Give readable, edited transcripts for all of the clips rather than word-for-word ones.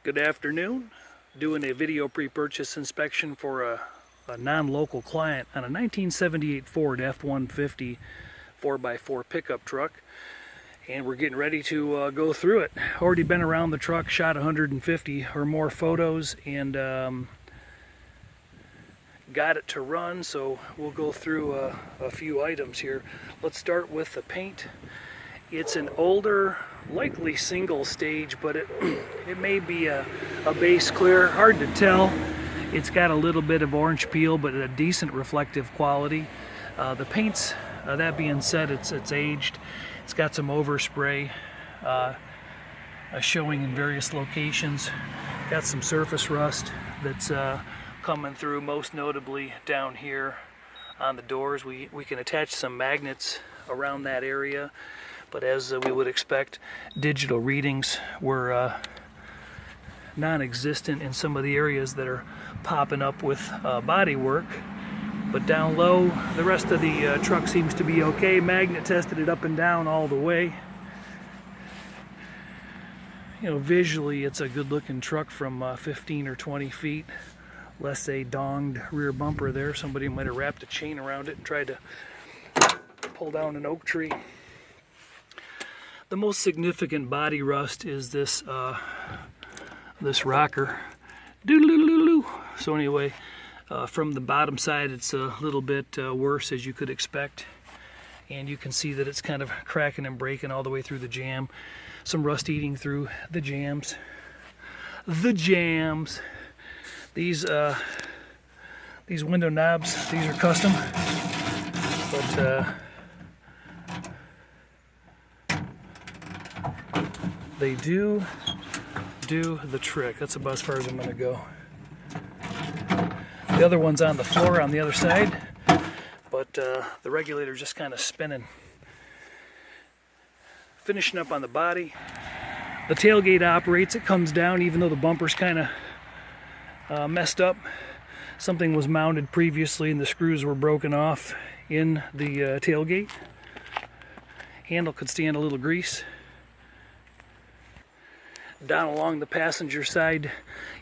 Good afternoon. Doing a video pre-purchase inspection for a non-local client on a 1978 Ford F150 4x4 pickup truck, and we're getting ready to go through it. Already been around the truck, shot 150 or more photos, and got it to run, so we'll go through a few items here. Let's start with the paint. It's an older, likely single stage, but it may be a base clear, hard to tell. It's got a little bit of orange peel, but a decent reflective quality. The paint's, that being said, it's aged. It's got some overspray showing in various locations. Got some surface rust that's coming through, most notably down here on the doors. We can attach some magnets around that area, but as we would expect, digital readings were non-existent in some of the areas that are popping up with body work. But down low, the rest of the truck seems to be okay. Magnet tested it up and down all the way. You know, visually it's a good looking truck from 15 or 20 feet. Less a donged rear bumper there. Somebody might have wrapped a chain around it and tried to pull down an oak tree. The most significant body rust is this this rocker. Doodle-doodle-doodle. So anyway, from the bottom side it's a little bit worse, as you could expect, and you can see that it's kind of cracking and breaking all the way through the jamb. Some rust eating through the jambs. These window knobs, these are custom, but they do the trick. That's about as far as I'm going to go. The other one's on the floor on the other side, but the regulator's just kind of spinning. Finishing up on the body. The tailgate operates. It comes down even though the bumper's kind of messed up. Something was mounted previously and the screws were broken off in the tailgate. Handle could stand a little grease. Down along the passenger side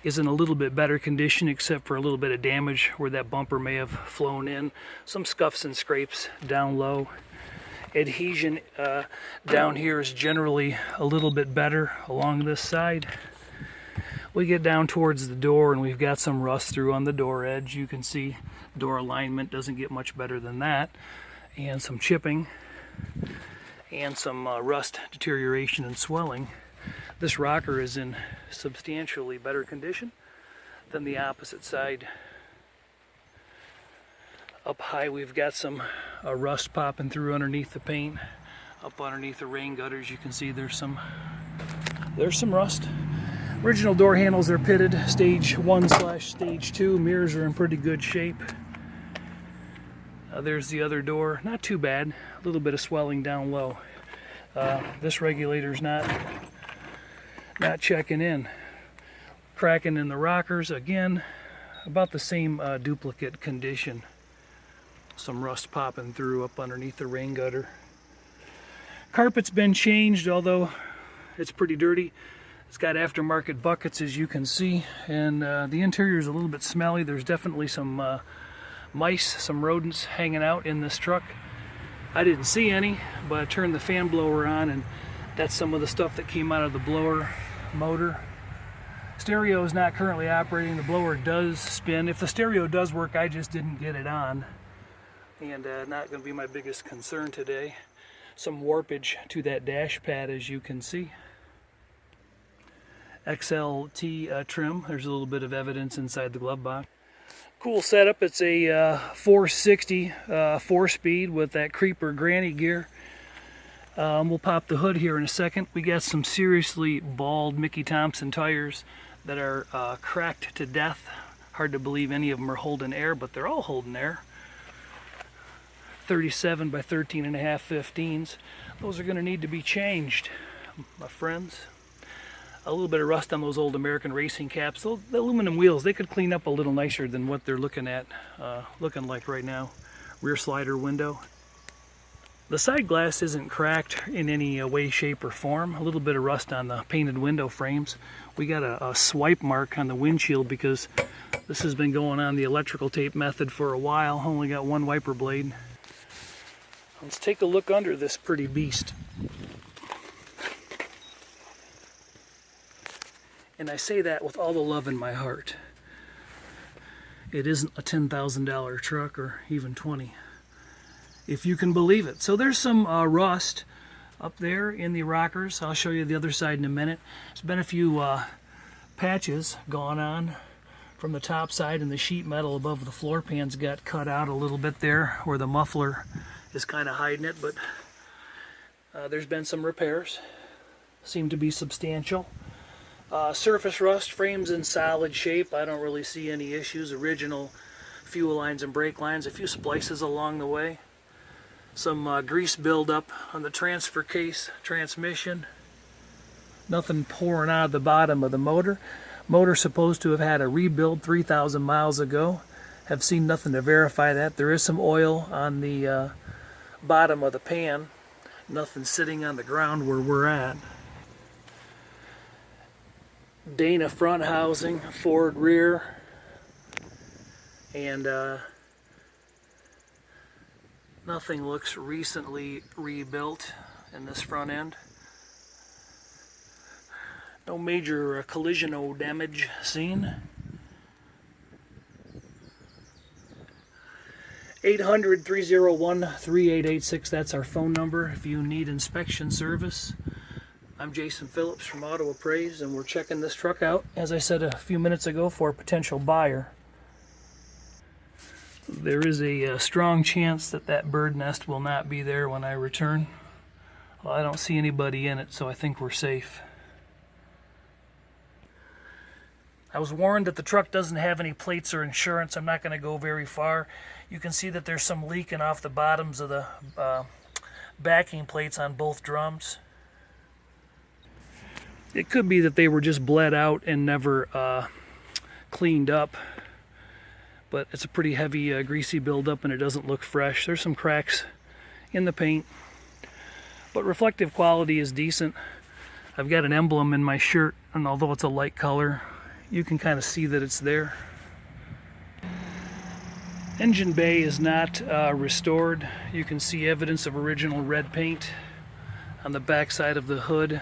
is in a little bit better condition, except for a little bit of damage where that bumper may have flown in. Some scuffs and scrapes down low. Adhesion down here is generally a little bit better along this side. We get down towards the door and we've got some rust through on the door edge. You can see door alignment doesn't get much better than that, and some chipping and some rust deterioration and swelling. This rocker is in substantially better condition than the opposite side. Up high we've got some rust popping through underneath the paint. Up underneath the rain gutters you can see there's some rust. Original door handles are pitted, stage 1/stage 2. Mirrors are in pretty good shape. There's the other door, not too bad. A little bit of swelling down low. This regulator's not checking in. Cracking in the rockers, again, about the same duplicate condition. Some rust popping through up underneath the rain gutter. Carpet's been changed, although it's pretty dirty. It's got aftermarket buckets, as you can see, and the interior is a little bit smelly. There's definitely some mice, some rodents hanging out in this truck. I didn't see any, but I turned the fan blower on, and that's some of the stuff that came out of the blower motor. Stereo is not currently operating. The blower does spin. If the stereo does work, I just didn't get it on, and not going to be my biggest concern today. Some warpage to that dash pad, as you can see. XLT trim. There's a little bit of evidence inside the glove box. Cool setup. It's a 460 4-speed with that creeper granny gear. We'll pop the hood here in a second. We got some seriously bald Mickey Thompson tires that are cracked to death. Hard to believe any of them are holding air, but they're all holding air. 37 by 13.5 15s. Those are going to need to be changed, my friends. A little bit of rust on those old American racing caps. The aluminum wheels, they could clean up a little nicer than what they're looking like right now. Rear slider window. The side glass isn't cracked in any way, shape, or form. A little bit of rust on the painted window frames. We got a swipe mark on the windshield because this has been going on the electrical tape method for a while. Only got one wiper blade. Let's take a look under this pretty beast. And I say that with all the love in my heart. It isn't a $10,000 truck or even 20, if you can believe it. So there's some rust up there in the rockers. I'll show you the other side in a minute. There's been a few patches gone on from the top side, and the sheet metal above the floor pans got cut out a little bit there where the muffler is kind of hiding it, but there's been some repairs. Seem to be substantial. Surface rust, frames in solid shape. I don't really see any issues. Original fuel lines and brake lines, a few splices along the way. Some grease buildup on the transfer case, transmission. Nothing pouring out of the bottom of the motor. Motor supposed to have had a rebuild 3,000 miles ago. Have seen nothing to verify that. There is some oil on the bottom of the pan. Nothing sitting on the ground where we're at. Dana front housing, Ford rear, and nothing looks recently rebuilt in this front end. No major collision or damage seen. 800-301-3886, that's our phone number if you need inspection service. I'm Jason Phillips from Auto Appraise, and we're checking this truck out, as I said a few minutes ago, for a potential buyer. There is a strong chance that that bird nest will not be there when I return. Well, I don't see anybody in it, so I think we're safe. I was warned that the truck doesn't have any plates or insurance. I'm not going to go very far. You can see that there's some leaking off the bottoms of the backing plates on both drums. It could be that they were just bled out and never cleaned up, but it's a pretty heavy greasy buildup and it doesn't look fresh. There's some cracks in the paint, but reflective quality is decent. I've got an emblem in my shirt, and although it's a light color, you can kind of see that it's there. Engine bay is not restored. You can see evidence of original red paint on the back side of the hood,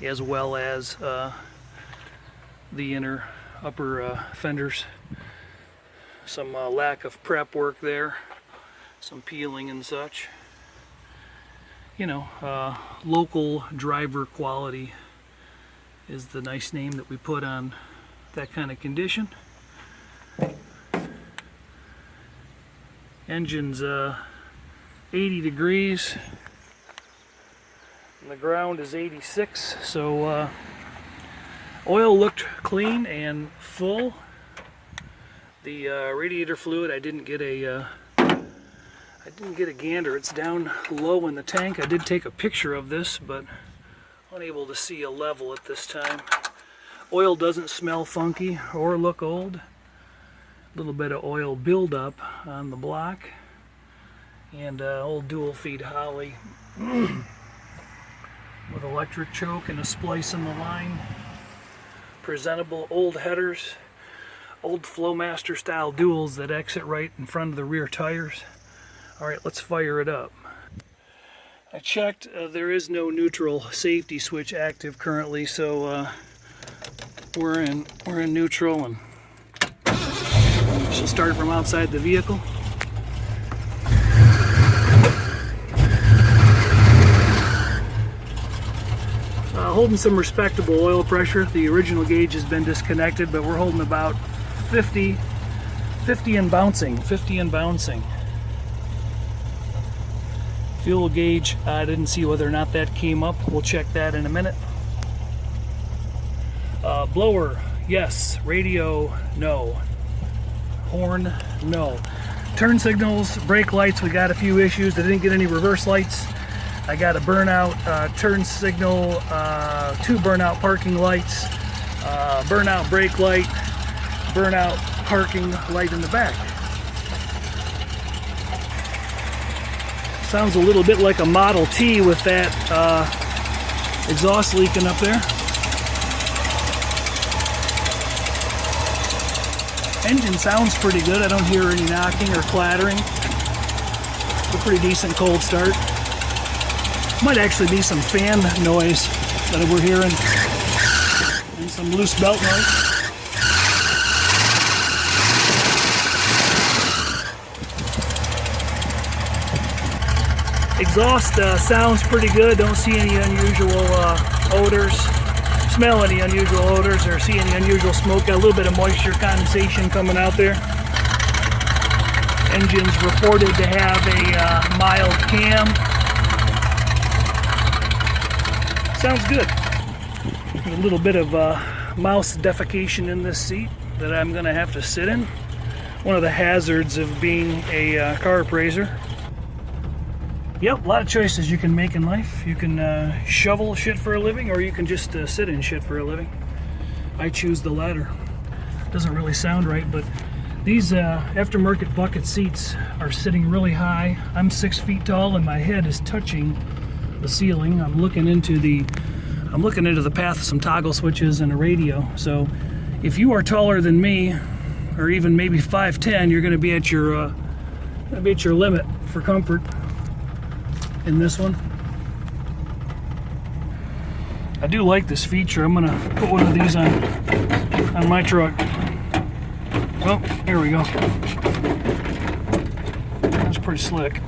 as well as the inner upper fenders. Some lack of prep work there, some peeling and such. You know, local driver quality is the nice name that we put on that kind of condition. Engine's 80 degrees. And the ground is 86, so oil looked clean and full. The radiator fluid, I didn't get a gander. It's down low in the tank. I did take a picture of this, but unable to see a level at this time. Oil doesn't smell funky or look old. A little bit of oil buildup on the block, and old dual feed Holly. With electric choke and a splice in the line. Presentable old headers, old Flowmaster style duals that exit right in front of the rear tires. Alright, let's fire it up. I checked, there is no neutral safety switch active currently, so we're in neutral, and she'll start from outside the vehicle. Holding some respectable oil pressure. The original gauge has been disconnected, but we're holding about 50 and bouncing. Fuel gauge, I didn't see whether or not that came up. We'll check that in a minute. Blower, yes. Radio, no. Horn, no. Turn signals, brake lights, we got a few issues. I didn't get any reverse lights. I got a burnout turn signal, 2 burnout parking lights, burnout brake light, burnout parking light in the back. Sounds a little bit like a Model T with that exhaust leaking up there. Engine sounds pretty good. I don't hear any knocking or clattering. It's a pretty decent cold start. Might actually be some fan noise that we're hearing, and some loose belt noise. Exhaust sounds pretty good. Don't see any unusual odors, smell any unusual odors, or see any unusual smoke. Got a little bit of moisture condensation coming out there. Engine's reported to have a mild cam. Sounds good. There's a little bit of mouse defecation in this seat that I'm going to have to sit in. One of the hazards of being a car appraiser. Yep, a lot of choices you can make in life. You can shovel shit for a living, or you can just sit in shit for a living. I choose the latter. Doesn't really sound right, but these aftermarket bucket seats are sitting really high. I'm 6 feet tall and my head is touching the ceiling. I'm looking into the path of some toggle switches and a radio. So if you are taller than me, or even maybe 5'10", you're going to be at your limit for comfort in this one. I do like this feature. I'm gonna put one of these on my truck. Oh, here we go. That's pretty slick.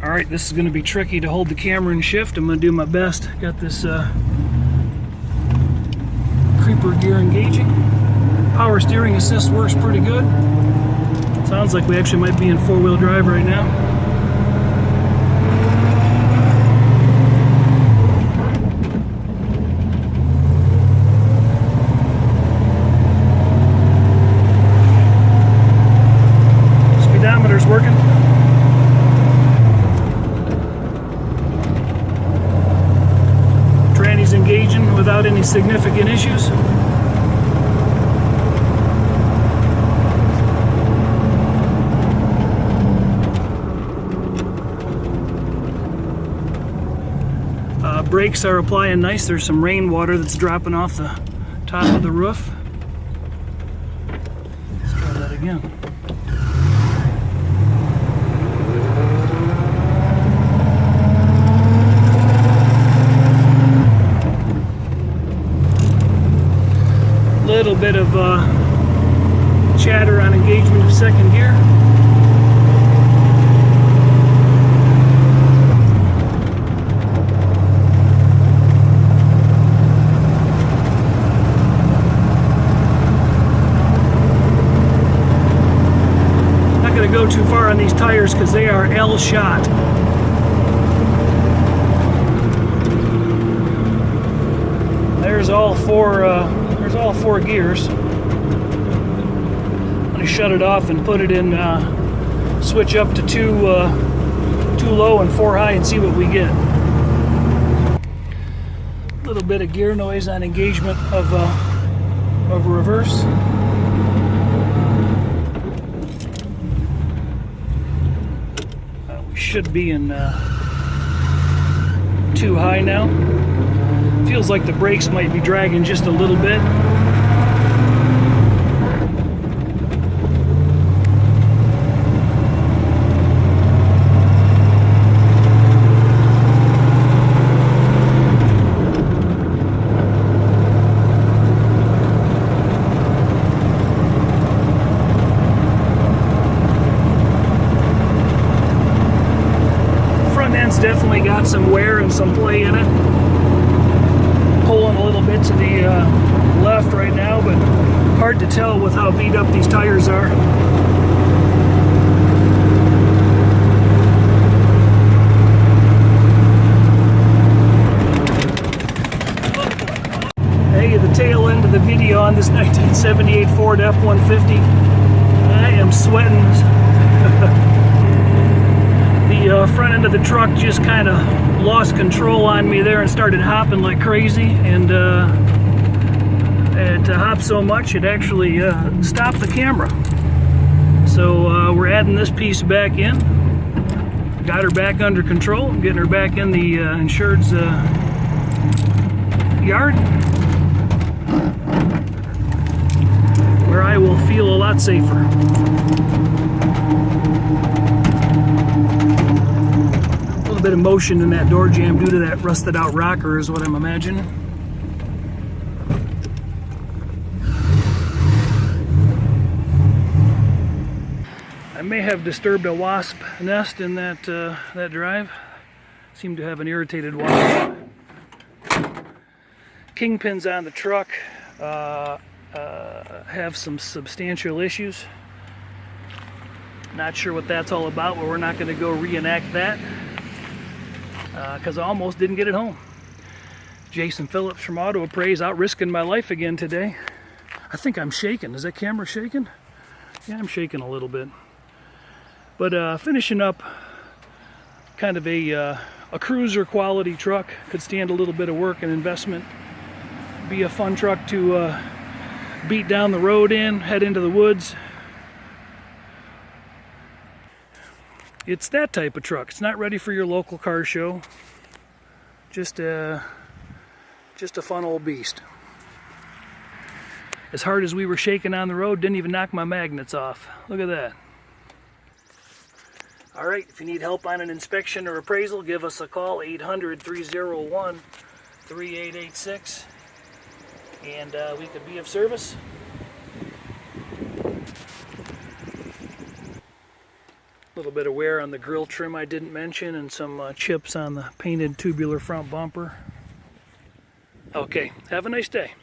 All right, this is gonna be tricky to hold the camera in shift. I'm gonna do my best. Got this creeper gear engaging. Power steering assist works pretty good. Sounds like we actually might be in four-wheel drive right now. Working. Tranny's engaging without any significant issues. Brakes are applying nice. There's some rainwater that's dropping off the top of the roof. Let's try that again. Little bit of chatter on engagement of second gear. Not going to go too far on these tires because they are L-shot. There's all four gears. I'm going to shut it off and put it in, switch up to two low and 4 high and see what we get. A little bit of gear noise on engagement of reverse. We should be in 2 high now. Feels like the brakes might be dragging just a little bit. Front end's definitely got some wear and some play in it. Pulling a little bit to the left right now, but hard to tell with how beat up these tires are. Hey, the tail end of the video on this 1978 Ford F150. I am sweating. The front end of the truck just kind of lost control on me there and started hopping like crazy, and it hopped so much it actually stopped the camera. So we're adding this piece back in. got her back under control. I'm getting her back in the insured's yard, where I will feel a lot safer. A little bit of motion in that door jamb due to that rusted out rocker is what I'm imagining. I may have disturbed a wasp nest in that that drive. Seem to have an irritated wasp. Kingpins on the truck have some substantial issues. Not sure what that's all about, but we're not going to go reenact that because I almost didn't get it home. Jason Phillips from Appraise out risking my life again today. I think I'm shaking. Is that camera shaking? Yeah, I'm shaking a little bit. But finishing up kind of a cruiser quality truck. Could stand a little bit of work and investment. Be a fun truck to beat down the road in, head into the woods. It's that type of truck. It's not ready for your local car show. Just a fun old beast. As hard as we were shaking on the road, didn't even knock my magnets off. Look at that. Alright, if you need help on an inspection or appraisal, give us a call, 800-301-3886, and we could be of service. A little bit of wear on the grill trim I didn't mention, and some chips on the painted tubular front bumper. Okay, have a nice day.